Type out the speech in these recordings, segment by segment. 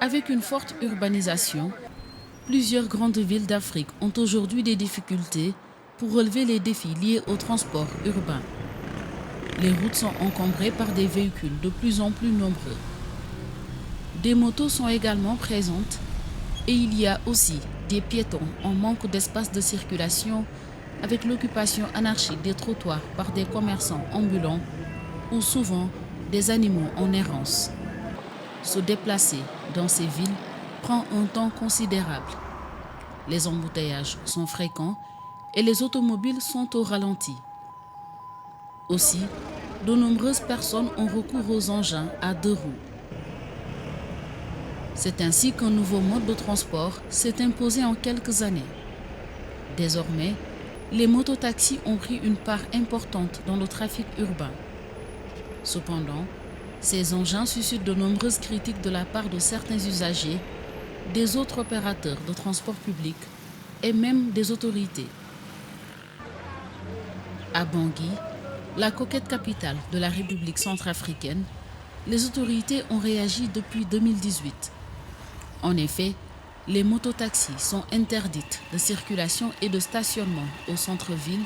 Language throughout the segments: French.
Avec une forte urbanisation, plusieurs grandes villes d'Afrique ont aujourd'hui des difficultés pour relever les défis liés au transport urbain. Les routes sont encombrées par des véhicules de plus en plus nombreux. Des motos sont également présentes et il y a aussi des piétons en manque d'espace de circulation avec l'occupation anarchique des trottoirs par des commerçants ambulants ou souvent des animaux en errance. Se déplacer dans ces villes prend un temps considérable. Les embouteillages sont fréquents et les automobiles sont au ralenti. Aussi, de nombreuses personnes ont recours aux engins à 2 roues. C'est ainsi qu'un nouveau mode de transport s'est imposé en quelques années. Désormais, les mototaxis ont pris une part importante dans le trafic urbain. Cependant, ces engins suscitent de nombreuses critiques de la part de certains usagers, des autres opérateurs de transport public et même des autorités. À Bangui, la coquette capitale de la République centrafricaine, les autorités ont réagi depuis 2018. En effet, les mototaxis sont interdites de circulation et de stationnement au centre-ville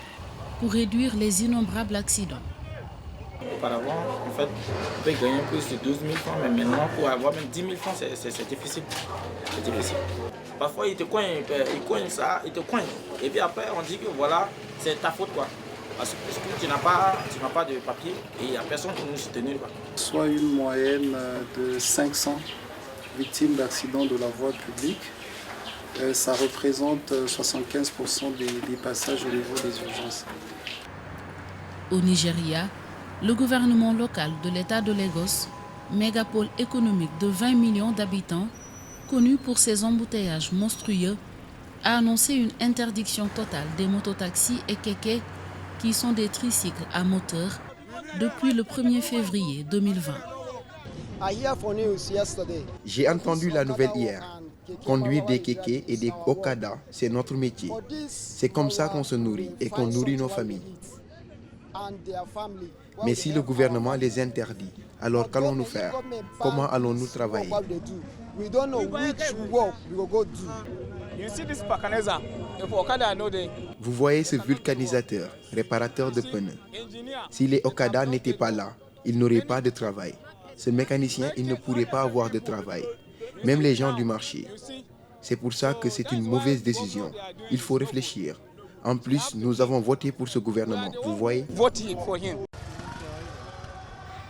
pour réduire les innombrables accidents. Auparavant, en fait, on peut gagner plus de 12 000 francs, mais maintenant, pour avoir même 10 000 francs, c'est difficile. C'est difficile. Parfois, ils te coignent ça, ils te coignent. Et puis après, on dit que voilà, c'est ta faute, quoi. Parce que tu n'as pas de papier et il n'y a personne pour nous soutenir, quoi. Soit une moyenne de 500 victimes d'accidents de la voie publique. Ça représente 75% des passages au niveau des urgences. Au Nigeria, le gouvernement local de l'État de Lagos, mégapole économique de 20 millions d'habitants, connu pour ses embouteillages monstrueux, a annoncé une interdiction totale des mototaxis et kékés qui sont des tricycles à moteur depuis le 1er février 2020. J'ai entendu la nouvelle hier. Conduire des kékés et des okada, c'est notre métier. C'est comme ça qu'on se nourrit et qu'on nourrit nos familles. Mais si le gouvernement les interdit, alors qu'allons-nous faire? Comment allons-nous travailler? Vous voyez ce vulcanisateur, réparateur de pneus. Si les okada n'étaient pas là, ils n'auraient pas de travail. Ce mécanicien, il ne pourrait pas avoir de travail. Même les gens du marché. C'est pour ça que c'est une mauvaise décision. Il faut réfléchir. En plus, nous avons voté pour ce gouvernement, vous voyez?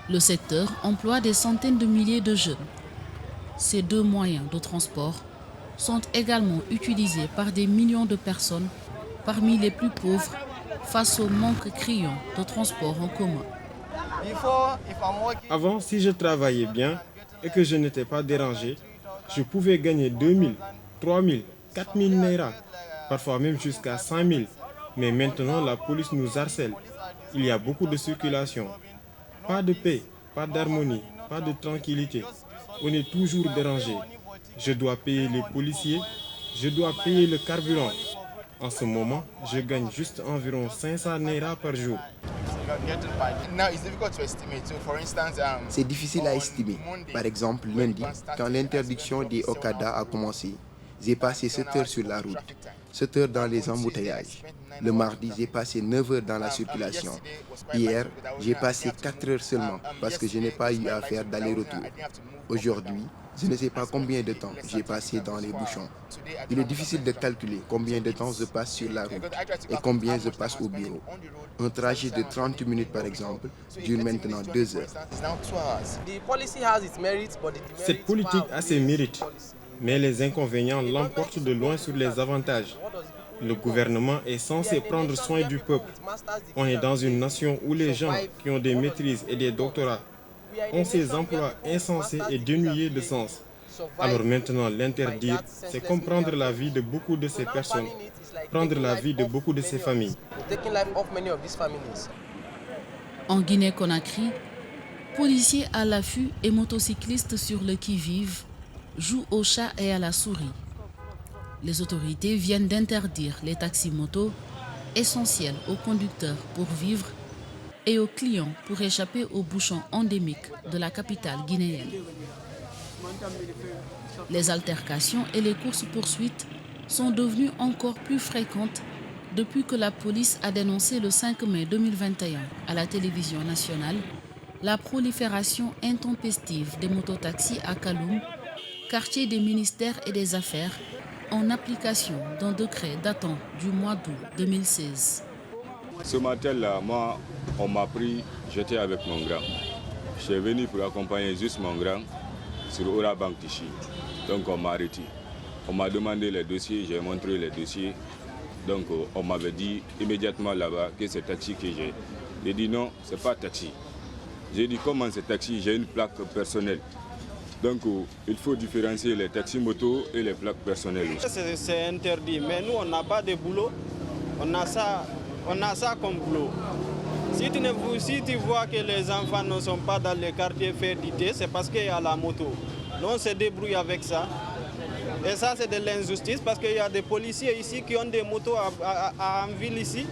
Le secteur emploie des centaines de milliers de jeunes. Ces 2 moyens de transport sont également utilisés par des millions de personnes parmi les plus pauvres face au manque criant de transport en commun. Avant, si je travaillais bien et que je n'étais pas dérangé, je pouvais gagner 2000, 3000, 4000 naira, parfois même jusqu'à 100 000. Mais maintenant, la police nous harcèle. Il y a beaucoup de circulation. Pas de paix, pas d'harmonie, pas de tranquillité. On est toujours dérangé. Je dois payer les policiers, je dois payer le carburant. En ce moment, je gagne juste environ 500 naira par jour. C'est difficile à estimer. Par exemple, lundi, quand l'interdiction des okada a commencé, j'ai passé 7 heures sur la route, 7 heures dans les embouteillages. Le mardi, j'ai passé 9 heures dans la circulation. Hier, j'ai passé 4 heures seulement parce que je n'ai pas eu à faire d'aller-retour. Aujourd'hui, je ne sais pas combien de temps j'ai passé dans les bouchons. Il est difficile de calculer combien de temps je passe sur la route et combien je passe au bureau. Un trajet de 30 minutes par exemple dure maintenant 2 heures. Cette politique a ses mérites, mais les inconvénients l'emportent de loin sur les avantages. Le gouvernement est censé prendre soin du peuple. On est dans une nation où les gens qui ont des maîtrises et des doctorats ont ces emplois insensés et dénués de sens. Alors maintenant, l'interdire, c'est comme prendre la vie de beaucoup de ces personnes, prendre la vie de beaucoup de ces familles. En Guinée-Conakry, policiers à l'affût et motocyclistes sur le qui-vive jouent au chat et à la souris. Les autorités viennent d'interdire les taxis-motos, essentiels aux conducteurs pour vivre, et aux clients pour échapper aux bouchons endémiques de la capitale guinéenne. Les altercations et les courses-poursuites sont devenues encore plus fréquentes depuis que la police a dénoncé le 5 mai 2021 à la télévision nationale la prolifération intempestive des mototaxis à Kaloum, quartier des ministères et des affaires, en application d'un décret datant du mois d'août 2016. Ce matin-là, moi, on m'a pris, j'étais avec mon grand. Je suis venu pour accompagner juste mon grand sur Ora Bank Tichy. Donc on m'a arrêté. On m'a demandé les dossiers, j'ai montré les dossiers. Donc on m'avait dit immédiatement là-bas que c'est taxi que j'ai. J'ai dit non, c'est pas taxi. J'ai dit comment c'est taxi, j'ai une plaque personnelle. Donc il faut différencier les taxis motos et les plaques personnelles. C'est interdit, mais nous on n'a pas de boulot, on a ça comme boulot. Si tu vois que les enfants ne sont pas dans les quartiers fertités, c'est parce qu'il y a la moto. Donc on se débrouille avec ça. Et ça c'est de l'injustice parce qu'il y a des policiers ici qui ont des motos en ville ici.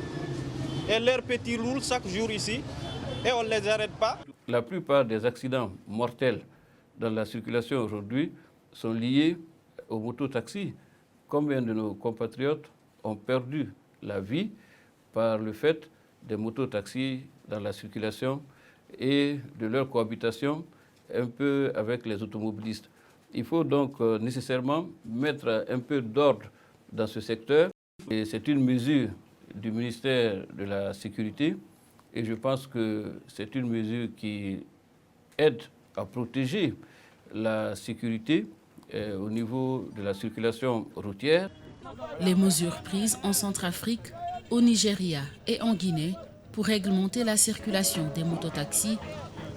Et leurs petits roulent chaque jour ici et on ne les arrête pas. La plupart des accidents mortels dans la circulation aujourd'hui sont liés aux mototaxis. Combien de nos compatriotes ont perdu la vie par le fait des mototaxis dans la circulation et de leur cohabitation un peu avec les automobilistes. Il faut donc nécessairement mettre un peu d'ordre dans ce secteur. Et c'est une mesure du ministère de la Sécurité et je pense que c'est une mesure qui aide à protéger la sécurité au niveau de la circulation routière. Les mesures prises en Centrafrique, au Nigeria et en Guinée pour réglementer la circulation des mototaxis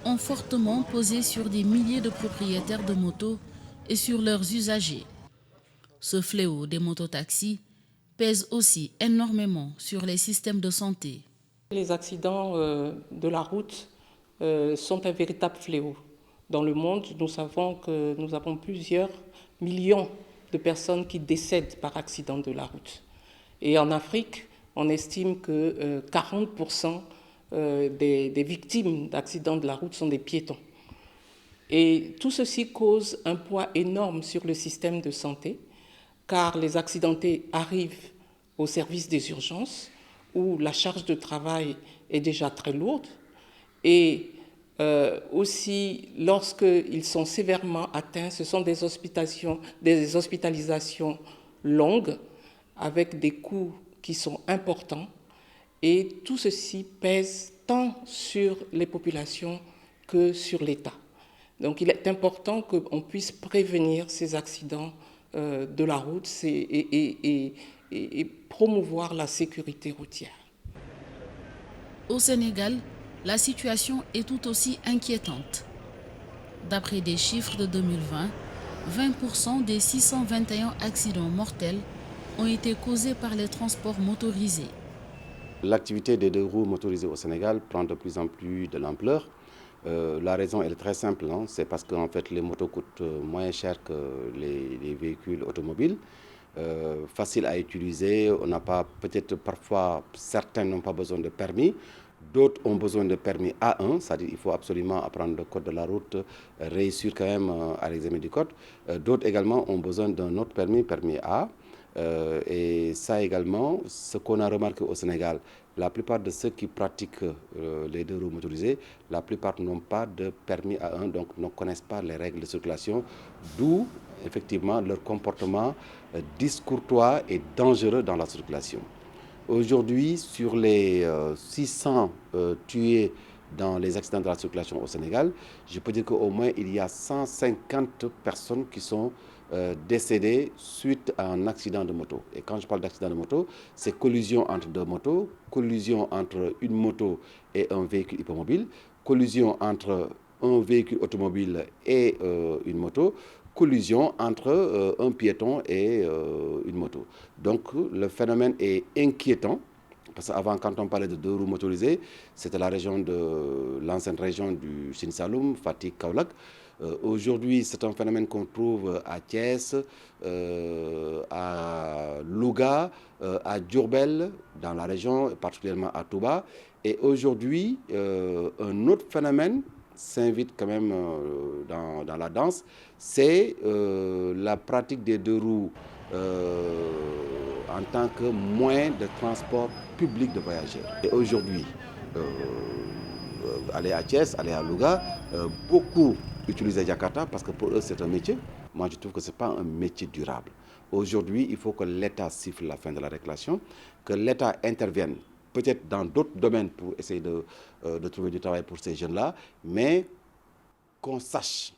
ont fortement pesé sur des milliers de propriétaires de motos et sur leurs usagers. Ce fléau des mototaxis pèse aussi énormément sur les systèmes de santé. Les accidents de la route sont un véritable fléau. Dans le monde, nous savons que nous avons plusieurs millions de personnes qui décèdent par accident de la route. Et en Afrique, on estime que 40% des victimes d'accidents de la route sont des piétons. Et tout ceci cause un poids énorme sur le système de santé, car les accidentés arrivent au service des urgences, où la charge de travail est déjà très lourde, et aussi, lorsqu'ils sont sévèrement atteints, ce sont des hospitalisations longues avec des coûts qui sont importants et tout ceci pèse tant sur les populations que sur l'État. Donc il est important qu'on puisse prévenir ces accidents de la route et promouvoir la sécurité routière. Au Sénégal, la situation est tout aussi inquiétante. D'après des chiffres de 2020, 20% des 621 accidents mortels ont été causés par les transports motorisés. L'activité des deux roues motorisées au Sénégal prend de plus en plus de l'ampleur. La raison elle est très simple, hein? C'est parce qu'en fait les motos coûtent moins cher que les véhicules automobiles. Facile à utiliser, on n'a pas, peut-être parfois certains n'ont pas besoin de permis. D'autres ont besoin de permis A1, c'est-à-dire qu'il faut absolument apprendre le code de la route, réussir quand même à l'examen du code. D'autres également ont besoin d'un autre permis, permis A. Et ça également, ce qu'on a remarqué au Sénégal, la plupart de ceux qui pratiquent les deux roues motorisées, la plupart n'ont pas de permis A1, donc ne connaissent pas les règles de circulation, d'où effectivement leur comportement discourtois et dangereux dans la circulation. Aujourd'hui, sur les 600 tués dans les accidents de la circulation au Sénégal, je peux dire qu'au moins il y a 150 personnes qui sont décédées suite à un accident de moto. Et quand je parle d'accident de moto, c'est collision entre deux motos, collision entre une moto et un véhicule hippomobile, collision entre un véhicule automobile et une moto, collision entre un piéton et une moto. Donc le phénomène est inquiétant, parce qu'avant, quand on parlait de deux roues motorisées, c'était l'ancienne région du Sine Saloum, Fatick, Kaolack. Aujourd'hui, c'est un phénomène qu'on trouve à Thiès, à Louga, à Diourbel, dans la région, particulièrement à Touba. Et aujourd'hui, un autre phénomène s'invite quand même dans la danse, c'est la pratique des deux roues en tant que moyen de transport public de voyageurs. Et aujourd'hui, aller à Thiès, aller à Louga, beaucoup utilisent Jakarta parce que pour eux c'est un métier. Moi je trouve que ce n'est pas un métier durable. Aujourd'hui, il faut que l'État siffle la fin de la réclamation, que l'État intervienne peut-être dans d'autres domaines pour essayer de trouver du travail pour ces jeunes-là, mais qu'on sache,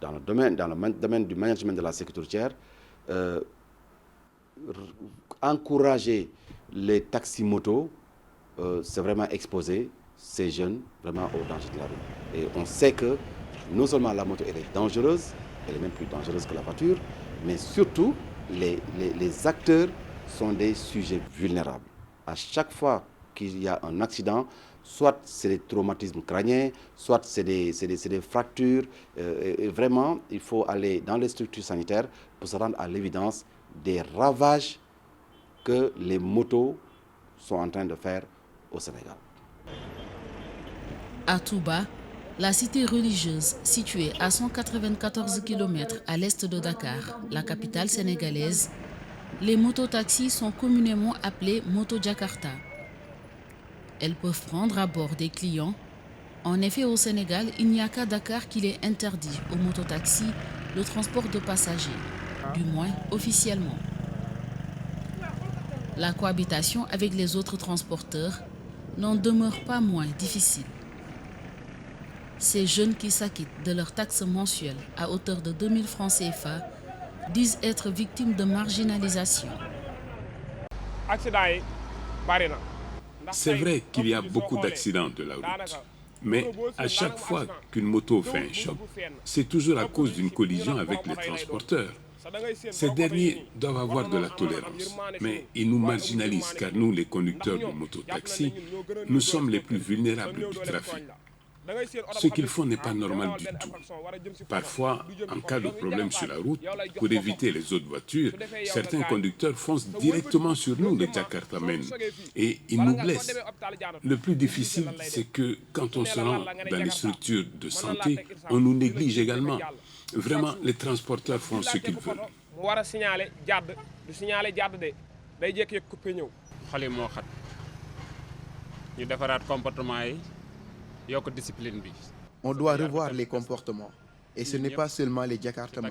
dans le domaine du management de la sécurité routière, encourager les taxis-motos, c'est vraiment exposer ces jeunes vraiment au danger de la route. Et on sait que non seulement la moto elle est dangereuse, elle est même plus dangereuse que la voiture, mais surtout les acteurs sont des sujets vulnérables. À chaque fois qu'il y a un accident, soit c'est des traumatismes crâniens, soit c'est des fractures. Et vraiment, il faut aller dans les structures sanitaires pour se rendre à l'évidence des ravages que les motos sont en train de faire au Sénégal. À Touba, la cité religieuse située à 194 km à l'est de Dakar, la capitale sénégalaise, les mototaxis sont communément appelés Moto Jakarta. Elles peuvent prendre à bord des clients. En effet, au Sénégal, il n'y a qu'à Dakar qu'il est interdit aux mototaxis le transport de passagers, du moins officiellement. La cohabitation avec les autres transporteurs n'en demeure pas moins difficile. Ces jeunes qui s'acquittent de leur taxe mensuelle à hauteur de 2000 francs CFA disent être victimes de marginalisation. C'est vrai qu'il y a beaucoup d'accidents de la route, mais à chaque fois qu'une moto fait un choc, c'est toujours à cause d'une collision avec les transporteurs. Ces derniers doivent avoir de la tolérance, mais ils nous marginalisent car nous, les conducteurs de mototaxi, nous sommes les plus vulnérables du trafic. Ce qu'ils font n'est pas normal du tout. Parfois, en cas de problème sur la route, pour éviter les autres voitures, certains conducteurs foncent directement sur nous, les Jakartamens, et ils nous blessent. Le plus difficile, c'est que quand on se rend dans les structures de santé, on nous néglige également. Vraiment, les transporteurs font ce qu'ils veulent. On doit revoir les comportements. Et ce n'est pas seulement les Jakartamans.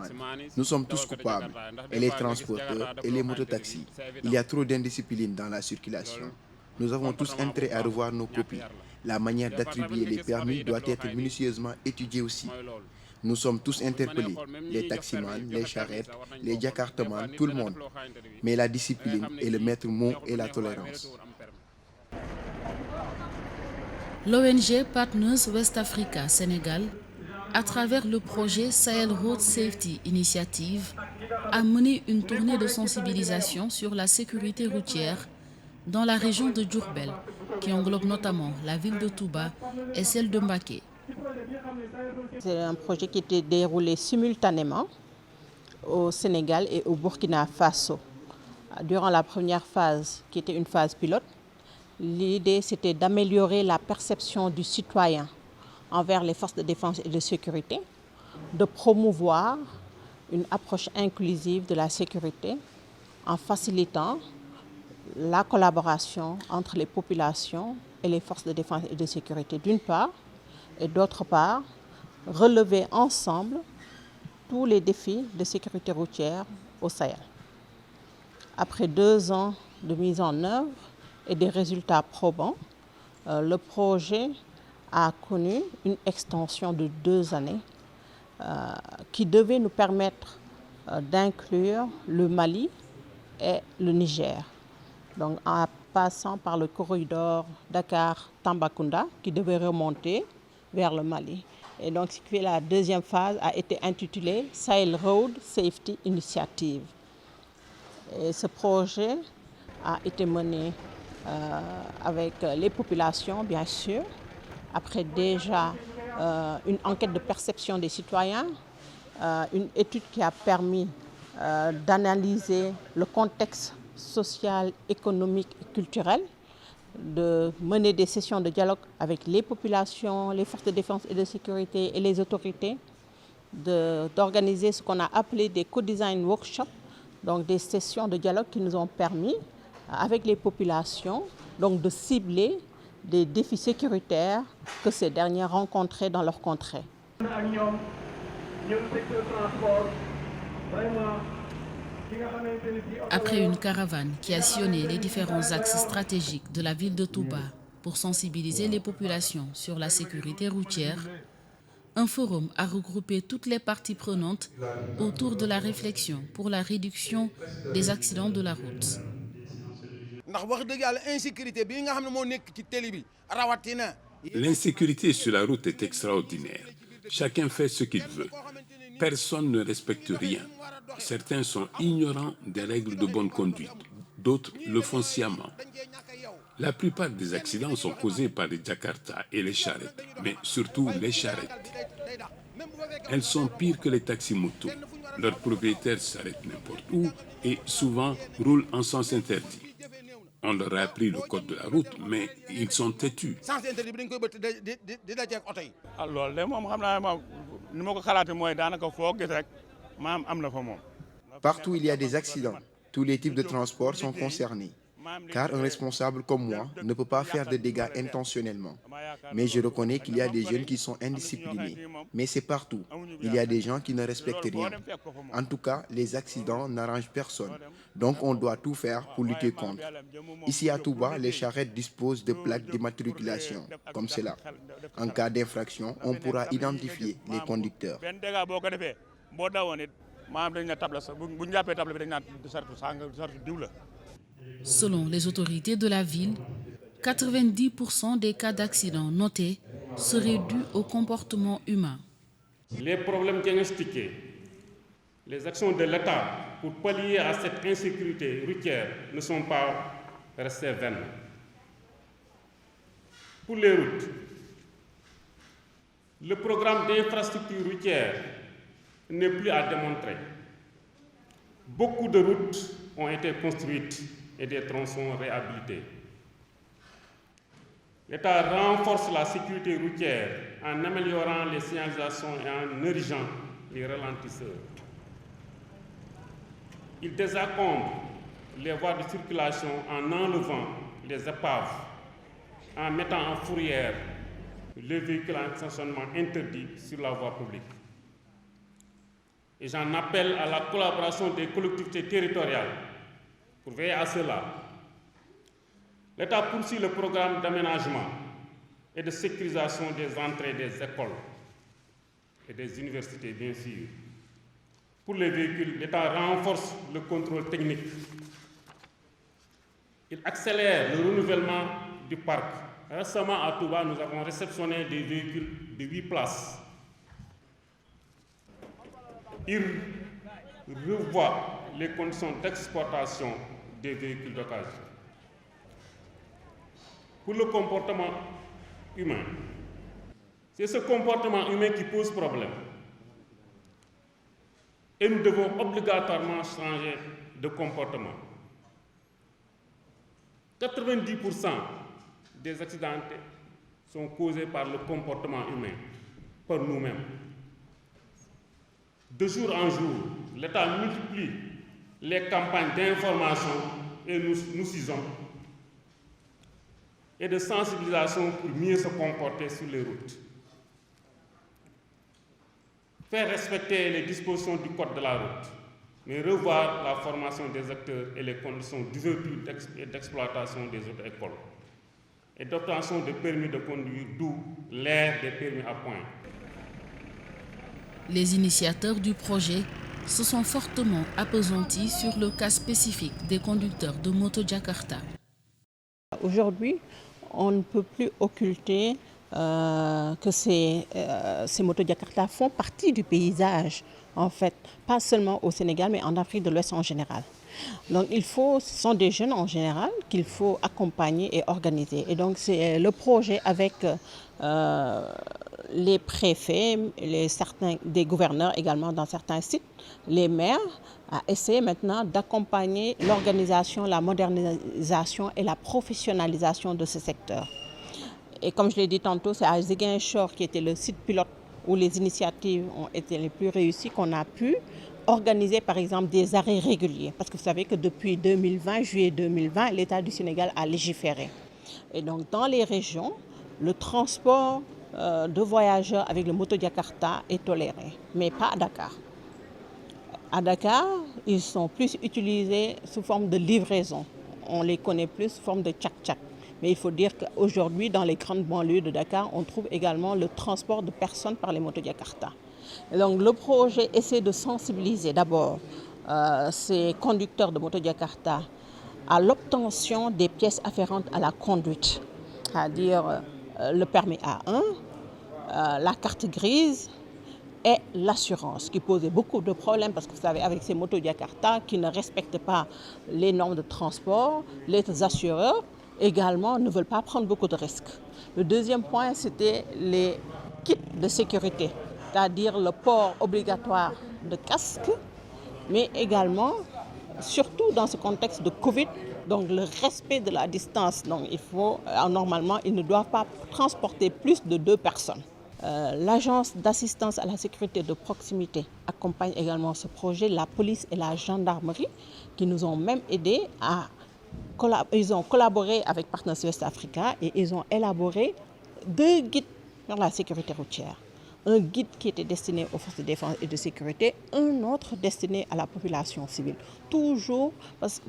Nous sommes tous coupables, et les transporteurs et les mototaxis. Il y a trop d'indiscipline dans la circulation. Nous avons tous intérêt à revoir nos copies. La manière d'attribuer les permis doit être minutieusement étudiée aussi. Nous sommes tous interpellés, les taximans, les charrettes, les Jakartamans, tout le monde. Mais la discipline est le maître mot et la tolérance. L'ONG Partners West Africa Sénégal, à travers le projet Sahel Road Safety Initiative, a mené une tournée de sensibilisation sur la sécurité routière dans la région de Diourbel, qui englobe notamment la ville de Touba et celle de Mbacké. C'est un projet qui était déroulé simultanément au Sénégal et au Burkina Faso. Durant la première phase, qui était une phase pilote, l'idée c'était d'améliorer la perception du citoyen envers les forces de défense et de sécurité, de promouvoir une approche inclusive de la sécurité en facilitant la collaboration entre les populations et les forces de défense et de sécurité d'une part, et d'autre part, relever ensemble tous les défis de sécurité routière au Sahel. Après 2 ans de mise en œuvre et des résultats probants, le projet a connu une extension de 2 années qui devait nous permettre d'inclure le Mali et le Niger. Donc en passant par le corridor Dakar-Tambacounda qui devait remonter vers le Mali. Et donc ce qui fait la deuxième phase a été intitulée Sahel Road Safety Initiative. Et ce projet a été mené avec les populations, bien sûr, après déjà une enquête de perception des citoyens, une étude qui a permis d'analyser le contexte social, économique et culturel de mener des sessions de dialogue avec les populations, les forces de défense et de sécurité et les autorités, d'organiser ce qu'on a appelé des co-design workshops, donc des sessions de dialogue qui nous ont permis, avec les populations, donc de cibler des défis sécuritaires que ces derniers rencontraient dans leur contrée. Après une caravane qui a sillonné les différents axes stratégiques de la ville de Touba pour sensibiliser les populations sur la sécurité routière, un forum a regroupé toutes les parties prenantes autour de la réflexion pour la réduction des accidents de la route. L'insécurité sur la route est extraordinaire. Chacun fait ce qu'il veut. Personne ne respecte rien. Certains sont ignorants des règles de bonne conduite. D'autres le font sciemment. La plupart des accidents sont causés par les Jakarta et les charrettes, mais surtout les charrettes. Elles sont pires que les taxis-motos. Leurs propriétaires s'arrêtent n'importe où et souvent roulent en sens interdit. On leur a appris le code de la route, mais ils sont têtus. Partout où il y a des accidents, tous les types de transports sont concernés. Car un responsable comme moi ne peut pas faire de dégâts intentionnellement. Mais je reconnais qu'il y a des jeunes qui sont indisciplinés. Mais c'est partout. Il y a des gens qui ne respectent rien. En tout cas, les accidents n'arrangent personne. Donc on doit tout faire pour lutter contre. Ici à Touba, les charrettes disposent de plaques d'immatriculation, comme cela. En cas d'infraction, on pourra identifier les conducteurs. Selon les autorités de la ville, 90% des cas d'accidents notés seraient dus au comportement humain. Les problèmes diagnostiqués, les actions de l'État pour pallier à cette insécurité routière ne sont pas restées vaines. Pour les routes, le programme d'infrastructure routière n'est plus à démontrer. Beaucoup de routes ont été construites et des tronçons réhabilités. L'État renforce la sécurité routière en améliorant les signalisations et en érigeant les ralentisseurs. Il désencombre les voies de circulation en enlevant les épaves, en mettant en fourrière les véhicules en stationnement interdits sur la voie publique. Et j'en appelle à la collaboration des collectivités territoriales pour veiller à cela. L'État poursuit le programme d'aménagement et de sécurisation des entrées des écoles et des universités, bien sûr. Pour les véhicules, l'État renforce le contrôle technique. Il accélère le renouvellement du parc. Récemment, à Touba, nous avons réceptionné des véhicules de 8 places. Il revoit les conditions d'exploitation des véhicules d'occasion. Pour le comportement humain, c'est ce comportement humain qui pose problème. Et nous devons obligatoirement changer de comportement. 90% des accidents sont causés par le comportement humain, par nous-mêmes. De jour en jour, l'État multiplie les campagnes d'information et nous ciseaux et de sensibilisation pour mieux se comporter sur les routes. Faire respecter les dispositions du code de la route, mais revoir la formation des acteurs et les conditions d'ouverture et d'exploitation des autres écoles et d'obtention de permis de conduire, d'où l'ère des permis à points. Les initiateurs du projet se sont fortement appesantis sur le cas spécifique des conducteurs de moto Jakarta. Aujourd'hui, on ne peut plus occulter que ces motos Jakarta font partie du paysage, en fait, pas seulement au Sénégal, mais en Afrique de l'Ouest en général. Donc ce sont des jeunes en général qu'il faut accompagner et organiser. Et donc c'est le projet avec les préfets, des gouverneurs également dans certains sites, les maires, à essayer maintenant d'accompagner l'organisation, la modernisation et la professionnalisation de ce secteur. Et comme je l'ai dit tantôt, c'est à Ziguinchor qui était le site pilote où les initiatives ont été les plus réussies qu'on a pu organiser par exemple des arrêts réguliers. Parce que vous savez que depuis 2020, juillet 2020, l'État du Sénégal a légiféré. Et donc dans les régions, le transport de voyageurs avec le moto-Jakarta est toléré, mais pas à Dakar. À Dakar, ils sont plus utilisés sous forme de livraison. On les connaît plus sous forme de tchak-tchak. Mais il faut dire qu'aujourd'hui, dans les grandes banlieues de Dakar, on trouve également le transport de personnes par les moto-Jakarta. Donc le projet essaie de sensibiliser d'abord ces conducteurs de moto-Jakarta à l'obtention des pièces afférentes à la conduite, c'est-à-dire le permis A1, la carte grise et l'assurance, qui posait beaucoup de problèmes parce que vous savez, avec ces motos Jakarta qui ne respectent pas les normes de transport, les assureurs également ne veulent pas prendre beaucoup de risques. Le deuxième point, c'était les kits de sécurité, c'est-à-dire le port obligatoire de casque, mais également, surtout dans ce contexte de Covid, donc le respect de la distance. Donc normalement, ils ne doivent pas transporter plus de 2 personnes. L'agence d'assistance à la sécurité de proximité accompagne également ce projet, la police et la gendarmerie qui nous ont même aidés ils ont collaboré avec Partners West Africa et ils ont élaboré 2 guides sur la sécurité routière. Un guide qui était destiné aux forces de défense et de sécurité, un autre destiné à la population civile. Toujours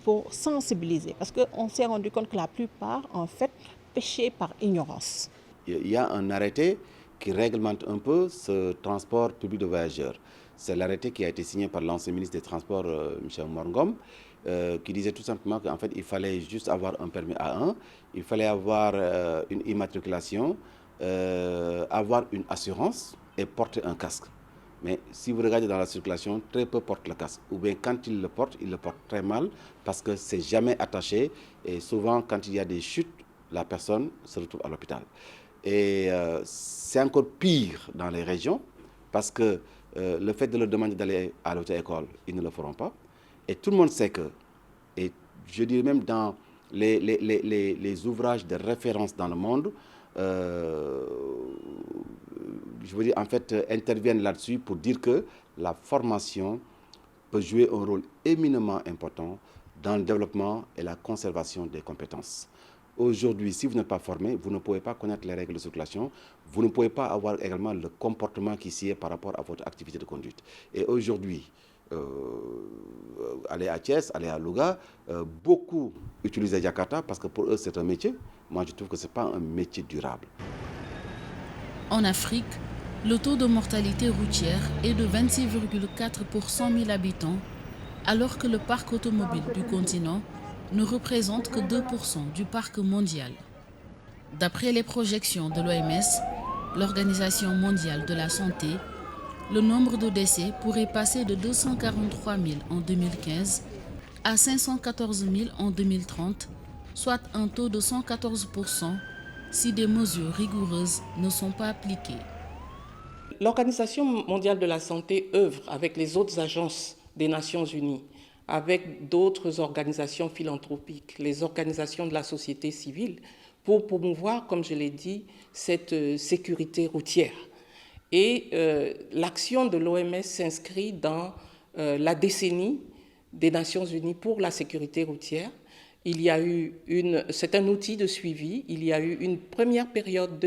pour sensibiliser, parce qu'on s'est rendu compte que la plupart, en fait, péchaient par ignorance. Il y a un arrêté qui réglemente un peu ce transport public de voyageurs. C'est l'arrêté qui a été signé par l'ancien ministre des Transports, Michel Morngom, qui disait tout simplement qu'en fait, il fallait juste avoir un permis A1, il fallait avoir une immatriculation, avoir une assurance et porter un casque. Mais si vous regardez dans la circulation, très peu portent le casque. Ou bien quand ils le portent très mal parce que c'est jamais attaché. Et souvent, quand il y a des chutes, la personne se retrouve à l'hôpital. Et c'est encore pire dans les régions parce que le fait de leur demander d'aller à l'auto-école, ils ne le feront pas. Et tout le monde sait que, et je dirais même dans les ouvrages de référence dans le monde, je veux dire, en fait, interviennent là-dessus pour dire que la formation peut jouer un rôle éminemment important dans le développement et la conservation des compétences. Aujourd'hui, si vous n'êtes pas formé, vous ne pouvez pas connaître les règles de circulation, vous ne pouvez pas avoir également le comportement qui s'y est par rapport à votre activité de conduite. Et aujourd'hui, aller à Thiès, aller à Louga, beaucoup utilisent Jakarta parce que pour eux c'est un métier. Moi je trouve que ce n'est pas un métier durable. En Afrique, le taux de mortalité routière est de 26,4 pour 100 000 habitants, alors que le parc automobile du continent ne représente que 2% du parc mondial. D'après les projections de l'OMS, l'Organisation mondiale de la santé, le nombre de décès pourrait passer de 243 000 en 2015 à 514 000 en 2030, soit un taux de 114% si des mesures rigoureuses ne sont pas appliquées. L'Organisation mondiale de la santé œuvre avec les autres agences des Nations unies, avec d'autres organisations philanthropiques, les organisations de la société civile, pour promouvoir, comme je l'ai dit, cette sécurité routière. Et l'action de l'OMS s'inscrit dans la décennie des Nations unies pour la sécurité routière. Il y a eu c'est un outil de suivi. Il y a eu une première période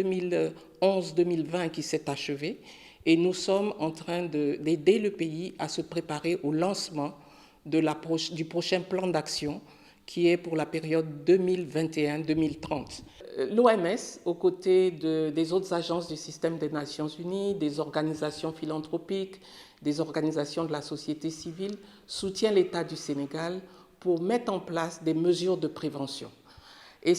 2011-2020 qui s'est achevée et nous sommes en train d'aider le pays à se préparer au lancement du prochain plan d'action qui est pour la période 2021-2030. L'OMS, aux côtés des autres agences du système des Nations Unies, des organisations philanthropiques, des organisations de la société civile, soutient l'État du Sénégal pour mettre en place des mesures de prévention. Et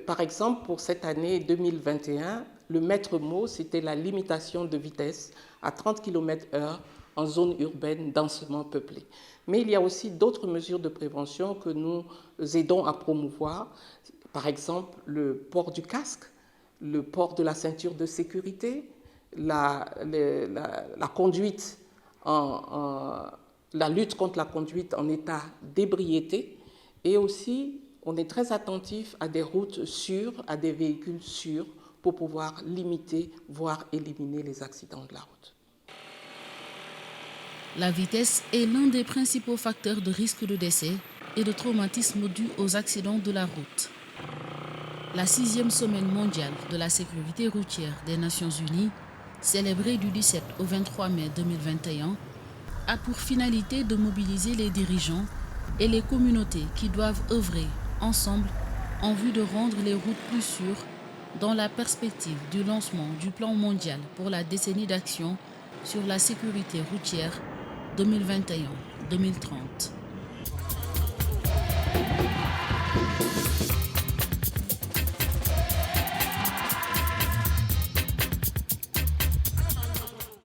par exemple, pour cette année 2021, le maître mot, c'était la limitation de vitesse à 30 km/h en zone urbaine densément peuplée. Mais il y a aussi d'autres mesures de prévention que nous aidons à promouvoir. Par exemple, le port du casque, le port de la ceinture de sécurité, la conduite, la lutte contre la conduite en état d'ébriété, et aussi on est très attentif à des routes sûres, à des véhicules sûrs, pour pouvoir limiter, voire éliminer les accidents de la route. La vitesse est l'un des principaux facteurs de risque de décès et de traumatisme dus aux accidents de la route. La 6e semaine mondiale de la sécurité routière des Nations Unies, célébrée du 17 au 23 mai 2021, a pour finalité de mobiliser les dirigeants et les communautés qui doivent œuvrer ensemble en vue de rendre les routes plus sûres dans la perspective du lancement du plan mondial pour la décennie d'action sur la sécurité routière 2021-2030.